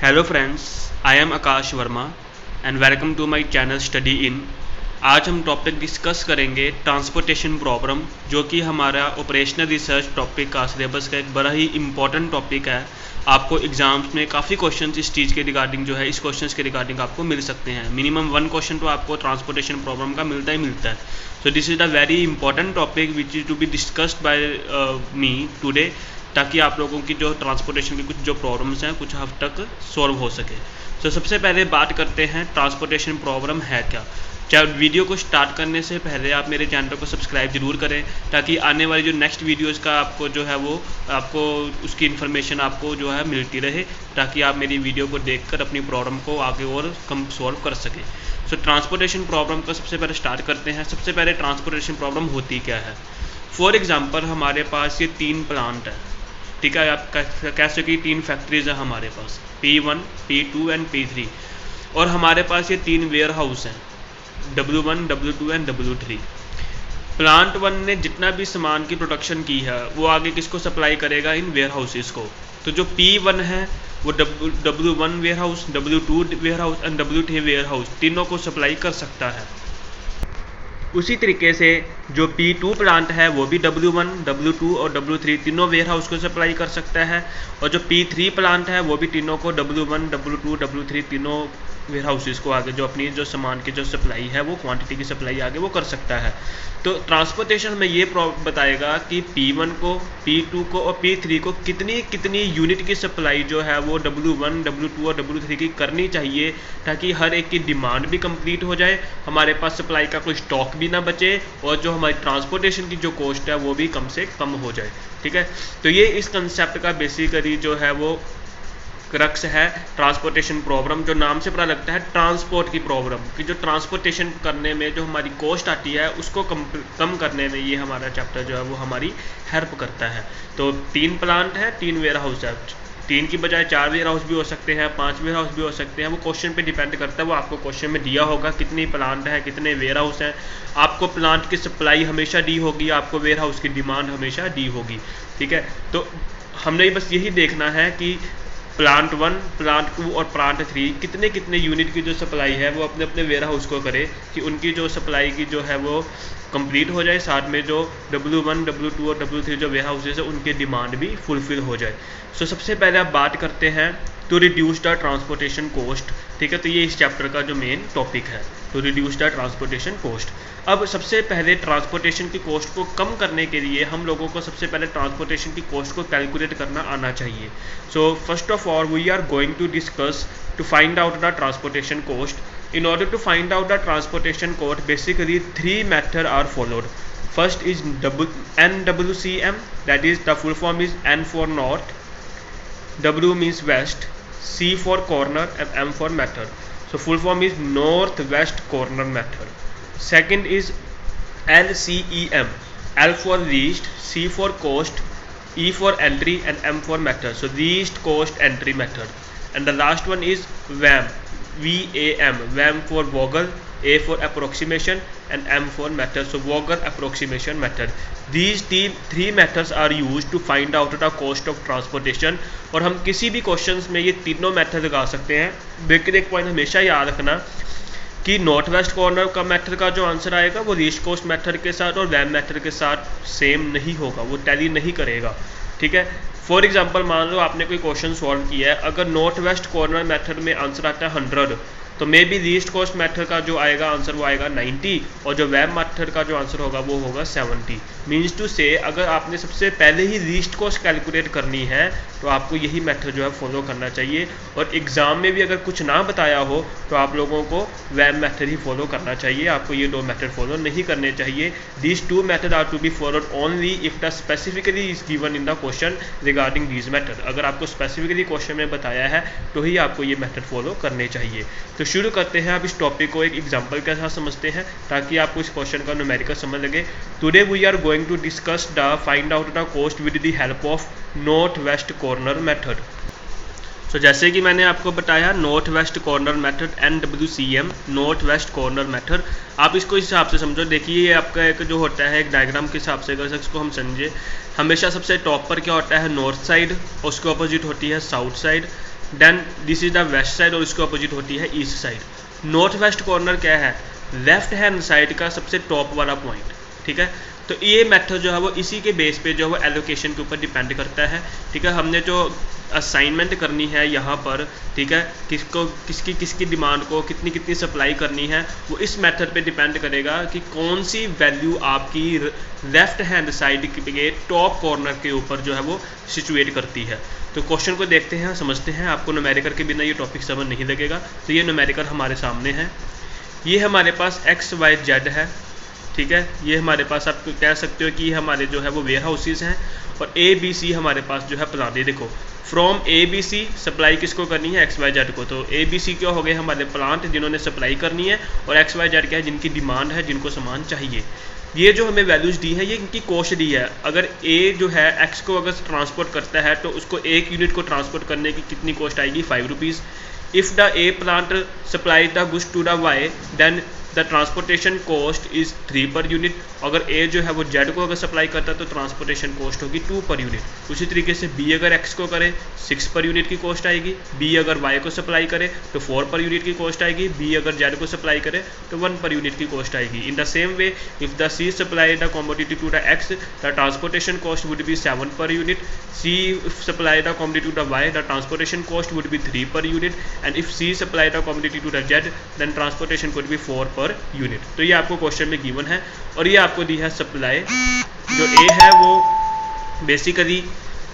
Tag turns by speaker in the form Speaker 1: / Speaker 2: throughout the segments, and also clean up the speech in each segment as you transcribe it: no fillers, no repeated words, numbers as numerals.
Speaker 1: Hello friends, I am Akash Verma and welcome to my channel study in. आज हम topic discuss करेंगे transportation problem, जो कि हमारा ऑपरेशनल रिसर्च टॉपिक का सिलेबस का एक बड़ा ही इंपॉर्टेंट टॉपिक है। आपको एग्जाम्स में काफ़ी क्वेश्चन इस चीज़ के रिगार्डिंग जो है इस क्वेश्चन के रिगार्डिंग आपको मिल सकते हैं। मिनिमम 1 क्वेश्चन तो आपको ट्रांसपोर्टेशन प्रॉब्लम का मिलता ही मिलता है। So this is a very important topic which is to be discussed by me today, ताकि आप लोगों की जो ट्रांसपोर्टेशन की कुछ जो प्रॉब्लम्स हैं कुछ हद तक सॉल्व हो सके। तो सबसे पहले बात करते हैं ट्रांसपोर्टेशन प्रॉब्लम है क्या। चाहे वीडियो को स्टार्ट करने से पहले आप मेरे चैनल को सब्सक्राइब जरूर करें, ताकि आने वाली जो नेक्स्ट वीडियोस का आपको जो है वो आपको उसकी इन्फॉर्मेशन आपको जो है मिलती रहे, ताकि आप मेरी वीडियो को देखकर अपनी प्रॉब्लम को आगे और कम सॉल्व कर सकें। सो ट्रांसपोर्टेशन प्रॉब्लम को सबसे पहले स्टार्ट करते हैं। सबसे पहले ट्रांसपोर्टेशन प्रॉब्लम होती क्या है। फॉर एग्जाम्पल हमारे पास ये 3 प्लांट है, ठीक है। आप कह सकें 3 फैक्ट्रीज है हमारे पास, P1, P2 एंड P3, और हमारे पास ये 3 वेयर हाउस हैं, W1, W2 and W3। Plant 1 ने जितना भी सामान की प्रोडक्शन की है वो आगे किसको सप्लाई करेगा, इन वेयर हाउसेस को। तो जो P1 है वो W1 warehouse, W2 warehouse and W3 warehouse तीनों को सप्लाई कर सकता है। उसी तरीके से जो P2 प्लांट है वो भी W1, W2 और W3 तीनों वेयर हाउस को सप्लाई कर सकता है, और जो P3 प्लांट है वो भी तीनों को W1, W2, W3 तीनों वेयर हाउसेस को आगे जो अपनी जो सामान की जो सप्लाई है वो क्वांटिटी की सप्लाई आगे वो कर सकता है। तो ट्रांसपोर्टेशन में ये बताएगा कि P1 को, P2 को और P3 को कितनी कितनी यूनिट की सप्लाई जो है वो W1, W2 और W3 की करनी चाहिए, ताकि हर एक की डिमांड भी कंप्लीट हो जाए, हमारे पास सप्लाई का कोई स्टॉक भी ना बचे, और जो हमारी ट्रांसपोर्टेशन की जो कॉस्ट है वो भी कम से कम हो जाए, ठीक है। तो ये इस कंसेप्ट का बेसिकली जो है वो क्रक्स है ट्रांसपोर्टेशन प्रॉब्लम, जो नाम से पता लगता है ट्रांसपोर्ट की प्रॉब्लम, कि जो ट्रांसपोर्टेशन करने में जो हमारी कॉस्ट आती है उसको कम करने में ये हमारा चैप्टर जो है वो हमारी हेल्प करता है। तो 3 प्लांट है, 3 वेयर हाउस है, 3 की बजाय 4 वेयर हाउस भी हो सकते हैं, 5 वेयर हाउस भी हो सकते हैं, वो क्वेश्चन पे डिपेंड करता है। वो आपको क्वेश्चन में दिया होगा कितनी प्लांट है, कितने वेयर हाउस हैं, आपको प्लांट की सप्लाई हमेशा दी होगी, आपको वेयर हाउस की डिमांड हमेशा दी होगी, ठीक है। तो हमने बस यही देखना है कि प्लांट 1, प्लांट 2 और प्लांट 3 कितने कितने यूनिट की जो सप्लाई है वो अपने अपने वेयर हाउस को करे, कि उनकी जो सप्लाई की जो है वो कंप्लीट हो जाए, साथ में जो W1, W2 और W3 जो वेयर हाउसेज है उनकी डिमांड भी फुलफिल हो जाए। सो सबसे पहले आप बात करते हैं to reduce the transportation cost, ठीक है। तो ये इस चैप्टर का जो मेन टॉपिक है, to reduce the transportation cost. अब सबसे पहले ट्रांसपोर्टेशन की कॉस्ट को कम करने के लिए हम लोगों को सबसे पहले ट्रांसपोर्टेशन की कॉस्ट को कैलकुलेट करना आना चाहिए। So first of all we are going to discuss to find out the transportation cost. In order to find out the transportation cost, basically 3 methods are followed. First is NWCM, that is the full form is N for north, W means west, C for corner and M for method. So full form is northwest corner method. Second is LCEM, L for least, C for cost, E for entry and M for method. So least cost entry method. And the last one is WAM, WAM for Vogel, A for approximation and M for method. So Vogel approximation method. These 3 methods are used to find out the cost of transportation. और हम किसी भी questions में ये तीनों method लगा सकते हैं। लेकिन एक पॉइंट हमेशा याद रखना कि नॉर्थ वेस्ट कॉर्नर का मेथड का जो आंसर आएगा वो लीस्ट कॉस्ट मेथड के साथ और वैम मेथड के साथ सेम नहीं होगा, वो टैली नहीं करेगा, ठीक है। फॉर एग्जांपल मान लो आपने कोई क्वेश्चन सॉल्व किया है, अगर नॉर्थ वेस्ट कॉर्नर मेथड में आंसर आता है 100, तो may be least cost method का जो आएगा आंसर वो आएगा 90, और जो वैम मेथड का जो आंसर होगा वो होगा 70। मीन्स टू से अगर आपने सबसे पहले ही लीस्ट कॉस्ट कैलकुलेट करनी है तो आपको यही मेथड जो है फॉलो करना चाहिए, और एग्जाम में भी अगर कुछ ना बताया हो तो आप लोगों को वैम मेथड ही फॉलो करना चाहिए, आपको ये 2 मेथड फॉलो नहीं करने चाहिए। These 2 method are to be followed only if the specifically is given in the question regarding these method. अगर आपको स्पेसिफिकली क्वेश्चन में बताया है तो ही आपको ये मेथड फॉलो करने चाहिए। तो शुरू करते हैं आप इस टॉपिक को एक एग्जांपल के साथ समझते हैं, ताकि आपको इस क्वेश्चन का न्यूमेरिकल समझ लगे। Today we are going to discuss the find out the cost with the help of north west corner method. So जैसे कि मैंने आपको बताया north west corner method, NWCM, north west corner method. आप इसको इस हिसाब से समझो, देखिए ये आपका एक जो होता है एक डायग्राम के हिसाब से अगर इसको हम समझे, हमेशा सबसे टॉप पर क्या होता है नॉर्थ साइड, उसके अपोजिट होती है south side, then this is the west side और इसके अपोजिट होती है east side. North west corner क्या है, लेफ्ट हैंड साइड का सबसे टॉप वाला पॉइंट, ठीक है। तो ये मेथड जो है वो इसी के बेस पे जो है वो एलोकेशन के ऊपर डिपेंड करता है, ठीक है। हमने जो असाइनमेंट करनी है यहाँ पर, ठीक है, किसकी डिमांड को कितनी सप्लाई करनी है, वो इस मेथड पे डिपेंड करेगा कि कौन सी वैल्यू आपकी लेफ्ट हैंड साइड के टॉप कॉर्नर के ऊपर जो है वो सिचुएट करती है। तो क्वेश्चन को देखते हैं, समझते हैं। आपको न्यूमेरिकल के बिना ये टॉपिक समझ नहीं लगेगा। तो ये न्यूमेरिकल हमारे सामने है, ये हमारे पास एक्स वाई जेड है, ठीक है। ये हमारे पास आप कह सकते हो कि ये हमारे जो है वो वेयर हाउसेज हैं, और ए बी सी हमारे पास जो है प्लांट है। देखो from A B C supply किसको करनी है, एक्स वाई जेड को। तो ए बी सी क्या हो गए हमारे प्लांट जिन्होंने सप्लाई करनी है, और एक्स वाई जेड क्या है जिनकी डिमांड है, जिनको सामान चाहिए। ये जो हमें वैल्यूज दी है ये इनकी कॉस्ट दी है। अगर ए जो है एक्स को अगर ट्रांसपोर्ट करता है तो उसको 1 यूनिट को ट्रांसपोर्ट करने की कितनी कॉस्ट आएगी, 5 rupees. If the A plant supply the goods to the Y then the transportation cost is 3 per unit. अगर ए जो है वो जेड को अगर सप्लाई करता है तो ट्रांसपोर्टेशन कॉस्ट होगी 2 पर यूनिट। उसी तरीके से बी अगर एक्स को करे 6 पर यूनिट की कॉस्ट आएगी, बी अगर वाई को सप्लाई करे तो 4 पर यूनिट की कॉस्ट आएगी, बी अगर जेड को सप्लाई करे तो 1 पर यूनिट की कॉस्ट आएगी। In the same way if the C supply the commodity to the X the transportation cost would be 7 per unit. C supply the commodity to the Y the transportation cost would be 3 per unit. And if C supply the commodity to the Z then transportation could be 4 per unit. तो ये आपको question में given है, और ये आपको दी है supply. जो ए है वो बेसिकली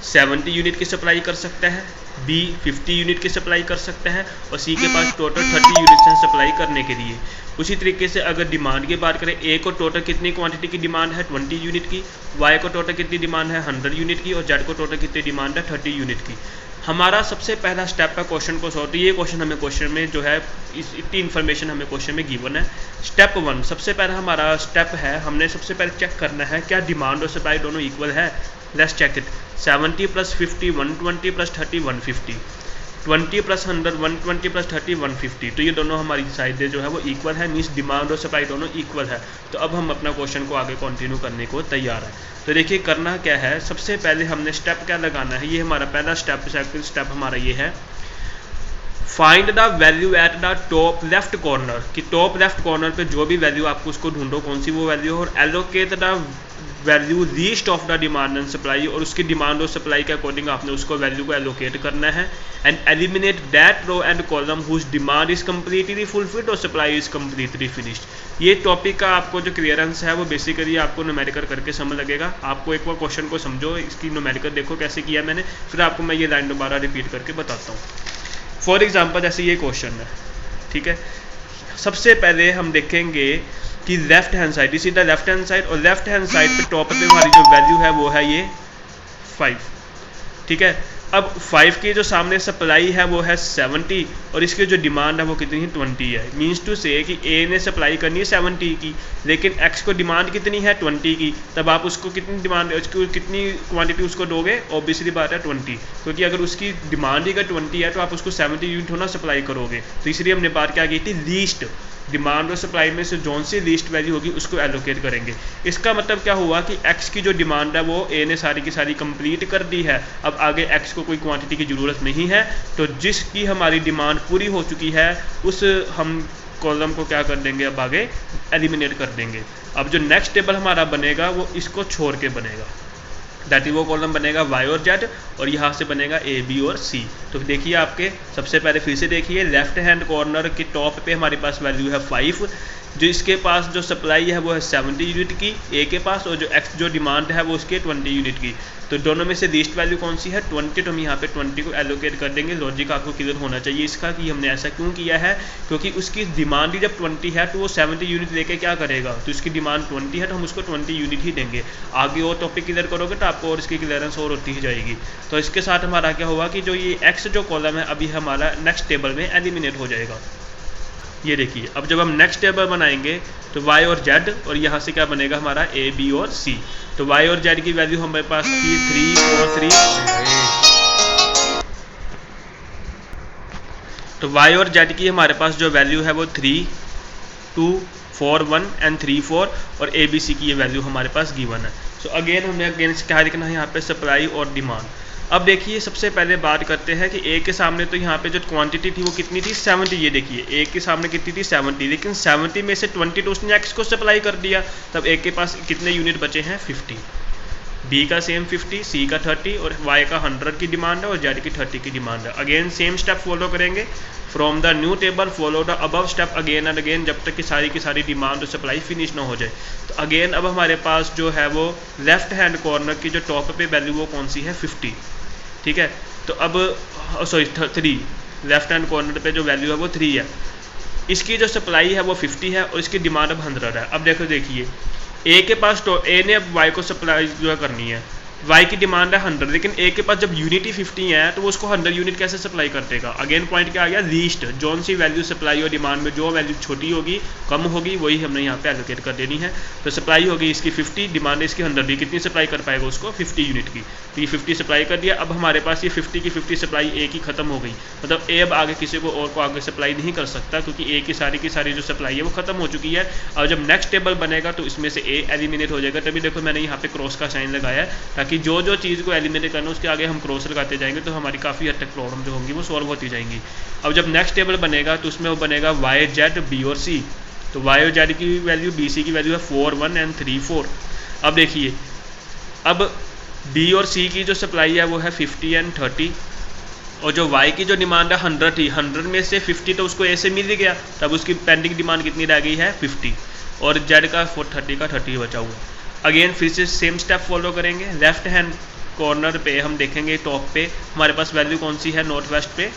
Speaker 1: 70 यूनिट की सप्लाई कर सकता है, बी 50 यूनिट की सप्लाई कर सकता है, और सी के पास टोटल 30 यूनिट्स हैं सप्लाई करने के लिए। उसी तरीके से अगर डिमांड की बात करें, ए को टोटल कितनी क्वांटिटी की डिमांड है, 20 यूनिट की, वाई को टोटल कितनी डिमांड है, 100 यूनिट की, और जेड को टोटल कितनी डिमांड है, 30 यूनिट की। हमारा सबसे पहला स्टेप है क्वेश्चन को सॉल्व। तो ये क्वेश्चन हमें क्वेश्चन में जो है इतनी इन्फॉर्मेशन हमें क्वेश्चन में गिवन है। स्टेप 1 सबसे पहला हमारा स्टेप है, हमने सबसे पहले चेक करना है क्या डिमांड और सप्लाई दोनों इक्वल है। Let's check it. 70 + 50 120 + 30 150, 20 + 100 120 + 30 150। तो ये दोनों हमारी साइडें जो है वो इक्वल है, मीन्स डिमांड और सप्लाई दोनों इक्वल है। तो अब हम अपना क्वेश्चन को आगे कंटिन्यू करने को तैयार है। तो देखिए करना क्या है, सबसे पहले हमने स्टेप क्या लगाना है, ये हमारा पहला स्टेप, सेकंड स्टेप हमारा ये है, find the value at the top left corner. कि टॉप लेफ्ट कॉर्नर पे जो भी वैल्यू आपको उसको ढूंढो कौन सी वो वैल्यू, और allocate the value least of the demand and supply, और उसकी डिमांड और सप्लाई के अकॉर्डिंग आपने उसको वैल्यू को एलोकेट करना है। And eliminate that row and column whose demand is completely fulfilled और सप्लाई इज कम्प्लीटली फिनिश्ड। ये टॉपिक का आपको जो क्लियरेंस है वो बेसिकली आपको न्यूमेरिकल करके समझ लगेगा। आपको एक बार क्वेश्चन को समझो, इसकी न्यूमेरिकल देखो कैसे किया मैंने, फिर आपको मैं ये लाइन दोबारा रिपीट करके बताता हूँ। फॉर एग्जाम्पल जैसे ये क्वेश्चन है, ठीक है। सबसे पहले हम देखेंगे कि लेफ्ट हैंड साइड, इसी द लेफ्ट हैंड साइड, और लेफ्ट हैंड साइड पे टॉप पे हमारी जो वैल्यू है वो है ये 5, ठीक है। अब 5 की जो सामने सप्लाई है वो है 70, और इसकी जो डिमांड है वो कितनी है 20 है। मीन्स टू से कि ए ने सप्लाई करनी है 70 की, लेकिन एक्स को डिमांड कितनी है 20 की। तब आप उसको कितनी डिमांड, उसको कितनी क्वांटिटी उसको दोगे, ऑब्वियसली बात है 20, क्योंकि अगर उसकी डिमांड ही अगर 20 है तो आप उसको 70 यूनिट होना सप्लाई करोगे। तो इसलिए हमने बात क्या की थी, लीस्ट डिमांड और सप्लाई में से जोन सी लीस्ट वैल्यू होगी उसको एलोकेट करेंगे। इसका मतलब क्या हुआ कि एक्स की जो डिमांड है वो ए ने सारी की सारी कंप्लीट कर दी है। अब आगे एक्स को कोई क्वांटिटी की ज़रूरत नहीं है, तो जिसकी हमारी डिमांड पूरी हो चुकी है उस हम कॉलम को क्या कर देंगे, अब आगे एलिमिनेट कर देंगे। अब जो नेक्स्ट टेबल हमारा बनेगा वो इसको छोड़ के बनेगा, दैट इज वो कॉलम बनेगा वाई और जेड, और यहाँ से बनेगा ए बी और सी। तो देखिए आपके सबसे पहले फिर से देखिए, लेफ्ट हैंड कॉर्नर के टॉप पे हमारे पास वैल्यू है 5, जो इसके पास जो सप्लाई है वो है 70 यूनिट की ए के पास, और जो एक्स जो डिमांड है वो उसके 20 यूनिट की। तो दोनों में से लीस्ट वैल्यू कौन सी है 20, तो हम यहाँ पे 20 को एलोकेट कर देंगे। लॉजिक आपको क्लियर होना चाहिए इसका कि हमने ऐसा क्यों किया है, क्योंकि उसकी डिमांड ही जब 20 है तो वो 70 यूनिट लेके क्या करेगा, तो इसकी डिमांड 20 है तो हम उसको 20 यूनिट ही देंगे। आगे और टॉपिक क्लियर करोगे तो आपको और इसकी क्लियरेंस और होती ही जाएगी। तो इसके साथ हमारा क्या होगा कि जो ये एक्स जो कॉलम है अभी हमारा नेक्स्ट टेबल में एलिमिनेट हो जाएगा। ये देखिए अब जब हम नेक्स्ट टेबल बनाएंगे तो y और z, और यहाँ से क्या बनेगा हमारा a b और c। तो y और z की वैल्यू हमारे पास थी 3 4 3, तो y और z की हमारे पास जो वैल्यू है वो 3 2 4 1 एंड 3 4, और a b c की ये वैल्यू हमारे पास गिवन है। सो अगेन हमने क्या लिखना है यहाँ पे, सप्लाई और डिमांड। अब देखिए सबसे पहले बात करते हैं कि ए के सामने तो यहाँ पे जो क्वांटिटी थी वो कितनी थी 70। ये देखिए ए के सामने कितनी थी 70, लेकिन 70 में से 20 तो उसने एक्स को सप्लाई कर दिया, तब ए के पास कितने यूनिट बचे हैं 50। बी का सेम 50, सी का 30 और वाई का 100 की डिमांड है और जेड की 30 की डिमांड है। अगेन सेम स्टेप फॉलो करेंगे, from the new table follow the above step again and again, जब तक कि सारी की सारी डिमांड और सप्लाई फिनिश ना हो जाए। तो अगेन अब हमारे पास जो है वो लेफ्ट हैंड कॉर्नर की जो टॉप पे वैल्यू वो कौन सी है 50, ठीक है। तो अब सॉरी 3, लेफ्ट हैंड कॉर्नर पे जो वैल्यू है वो 3 है, इसकी जो सप्लाई है वो 50 है और इसकी डिमांड अब 100 है। अब देखिए ए के पास तो ए ने अब वाई को सप्लाई जो है करनी है, वाई की डिमांड है 100, लेकिन ए के पास जब यूनिट ही 50 है तो वो उसको 100 यूनिट कैसे सप्लाई कर देगा। अगेन पॉइंट क्या आ गया, लीस्ट, जोन सी वैल्यू सप्लाई और डिमांड में जो वैल्यू छोटी होगी कम होगी वही हमने यहाँ पे एलोकेट कर देनी है। तो सप्लाई होगी इसकी 50, डिमांड इसकी 100, कितनी सप्लाई कर पाएगा उसको 50 यूनिट की, तो ये 50 सप्लाई कर दिया। अब हमारे पास ये 50 की 50 सप्लाई ए की खत्म हो गई, मतलब ए अब आगे किसी को और को आगे सप्लाई नहीं कर सकता क्योंकि ए की सारी जो सप्लाई है वो खत्म हो चुकी है। और जब नेक्स्ट टेबल बनेगा तो इसमें से ए एलिमिनेट हो जाएगा। तभी देखो मैंने यहाँ पे क्रॉस का साइन लगाया है ताकि जो चीज़ को एलिमिनेट करना उसके आगे हम क्रॉस लगाते जाएंगे तो हमारी काफ़ी हद तक प्रॉब्लम जो होंगी वो सॉल्व होती जाएंगी। अब जब नेक्स्ट टेबल बनेगा तो उसमें वो बनेगा वाई जेड बी और सी, तो वाई और जेड की वैल्यू बी सी की वैल्यू है 4 1 एंड 3 4। अब देखिए अब बी और सी की जो सप्लाई है वो है 50 एंड 30 और जो वाई की जो डिमांड है 100 थी, 100 में से 50 तो उसको ए से मिल गया, तब उसकी पेंडिंग डिमांड कितनी रह गई है 50 और जेड का 30 का 30 बचा हुआ। अगेन फिर से सेम स्टेप फॉलो करेंगे, लेफ्ट हैंड कॉर्नर पे हम देखेंगे टॉप पे हमारे पास वैल्यू कौन सी है नॉर्थ वेस्ट पे,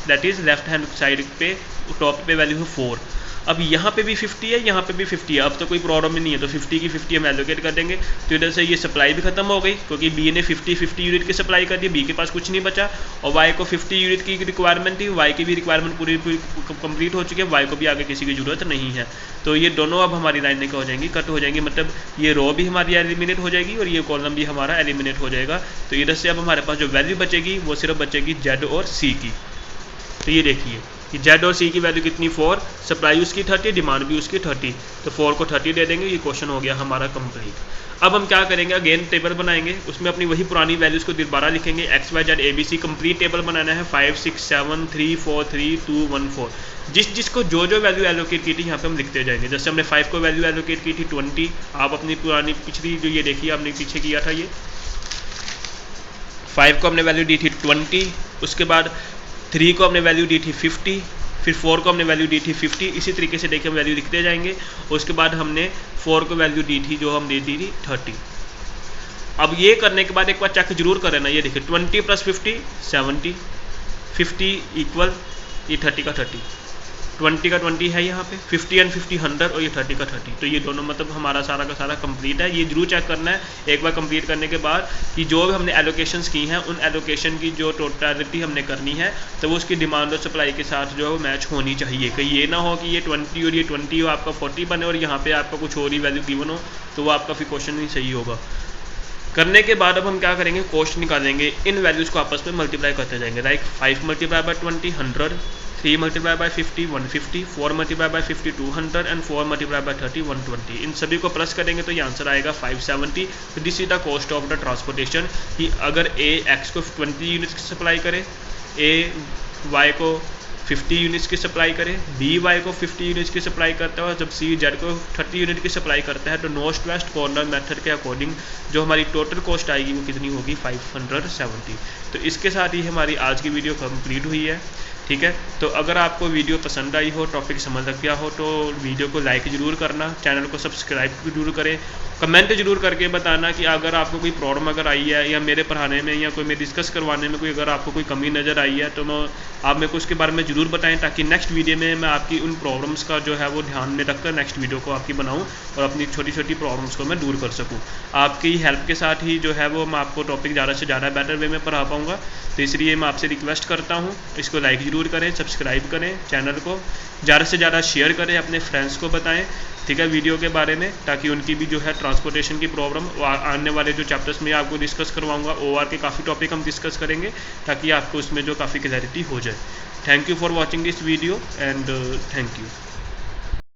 Speaker 1: that is left hand side पे टॉप पे वैल्यू है 4। अब यहाँ पे भी 50 है, यहाँ पे भी 50 है, अब तो कोई प्रॉब्लम ही नहीं है, तो 50 की 50 हम एलोकेट कर देंगे। तो इधर से ये सप्लाई भी खत्म हो गई क्योंकि बी ने 50 यूनिट की सप्लाई कर दी, बी के पास कुछ नहीं बचा और वाई को 50 यूनिट की रिक्वायरमेंट थी, वाई की भी रिक्वायरमेंट पूरी कंप्लीट हो चुकी है, वाई को भी आगे किसी की ज़रूरत नहीं है। तो ये दोनों अब हमारी लाइनें क्या हो जाएंगी, कट हो जाएंगी, मतलब ये रो भी हमारी एलिमिनेट हो जाएगी और ये कॉलम भी हमारा एलिमिनेट हो जाएगा। तो इधर से अब हमारे पास जो वैल्यू बचेगी वो सिर्फ बचेगी जेड और सी की। तो ये देखिए कि जेड और सी की वैल्यू कितनी 4, सप्लाई उसकी 30, डिमांड भी उसकी 30, तो 4 को 30 दे देंगे। ये क्वेश्चन हो गया हमारा कंप्लीट। अब हम क्या करेंगे, अगेन टेबल बनाएंगे, उसमें अपनी वही पुरानी वैल्यूज को दोबारा लिखेंगे, X Y Z A B C complete table बनाना है 5 6 7 3 4 3 2 1 4। जिसको जो वैल्यू एलोकेट की थी यहाँ पे हम लिखते जाएंगे। जैसे हमने 5 को वैल्यू एलोकेट की थी 20, आप अपनी पुरानी पिछली जो ये देखिए आपने पीछे किया था, ये 5 को हमने वैल्यू दी थी 20, उसके बाद 3 को हमने वैल्यू दी थी 50, फिर 4 को हमने वैल्यू दी थी 50। इसी तरीके से देखिए हम वैल्यू लिखते जाएंगे। उसके बाद हमने 4 को वैल्यू दी थी जो हम दे दी थी 30। अब ये करने के बाद एक बार चेक जरूर कर लेना, ये देखिए 20 + 50 70, 50 इक्वल ये 30 का 30, 20 का 20 है यहाँ पे, 50 एंड 50 100 और ये 30 का 30। तो ये दोनों मतलब हमारा सारा का सारा कंप्लीट है। ये जरूर चेक करना है एक बार कंप्लीट करने के बाद कि जो भी हमने एलोकेशंस की हैं उन एलोकेशन की जो टोटलिटी हमने करनी है तो वो उसकी डिमांड और सप्लाई के साथ जो है मैच होनी चाहिए। कहीं ये ना हो कि ये 20 और ये 20 हो आपका 40 बने और यहाँ पे आपका कुछ और ही वैल्यू गिवन हो, तो वो आपका फिर क्वेश्चन नहीं सही होगा। करने के बाद अब हम क्या करेंगे, कॉस्ट निकालेंगे, इन वैल्यूज़ को आपस में मल्टीप्लाई करते जाएंगे। Like 5 × 20 100, 3 × 50 150, 4 × 50 200 and 4 × 30 120। इन सभी को प्लस करेंगे तो ये आंसर आएगा 570। तो this is the cost of the transportation कि अगर ए एक्स को 20 यूनिट्स की सप्लाई करे, ए वाई को 50 यूनिट्स की सप्लाई करे, बी वाई को 50 यूनिट्स की सप्लाई करता है और जब सी जेड को 30 यूनिट की सप्लाई करता है, तो नॉर्थ वेस्ट कॉर्नर मेथड के अकॉर्डिंग जो हमारी टोटल कॉस्ट आएगी वो कितनी होगी 570। तो इसके साथ ही हमारी आज की वीडियो कंप्लीट हुई है। ठीक है, तो अगर आपको वीडियो पसंद आई हो, टॉपिक समझ लग गया हो, तो वीडियो को लाइक ज़रूर करना, चैनल को सब्सक्राइब जरूर करें, कमेंट जरूर करके बताना कि अगर आपको कोई प्रॉब्लम अगर आई है या मेरे पढ़ाने में या कोई मैं डिस्कस करवाने में कोई अगर आपको कोई कमी नज़र आई है तो आप मेरे को उसके बारे में ज़रूर बताएं, ताकि नेक्स्ट वीडियो में मैं आपकी उन प्रॉब्लम्स का जो है वो ध्यान में रखकर नेक्स्ट वीडियो को आपकी बनाऊँ और अपनी छोटी छोटी प्रॉब्लम्स को मैं दूर कर सकूँ। आपकी हेल्प के साथ ही जो है वो मैं आपको टॉपिक ज़्यादा से ज़्यादा बेटर वे में पढ़ा पाऊँगा। तो इसलिए मैं आपसे रिक्वेस्ट करता हूँ, इसको लाइक ज़रूर करें, सब्सक्राइब करें, चैनल को ज़्यादा से ज़्यादा शेयर करें, अपने फ्रेंड्स को बताएं, ठीक है, वीडियो के बारे में, ताकि उनकी भी जो है ट्रांसपोर्टेशन की प्रॉब्लम आने वाले जो चैप्टर्स में आपको डिस्कस करवाऊंगा, ओआर के काफ़ी टॉपिक हम डिस्कस करेंगे ताकि आपको उसमें जो काफ़ी क्लैरिटी हो जाए। Thank you for watching this video and thank you.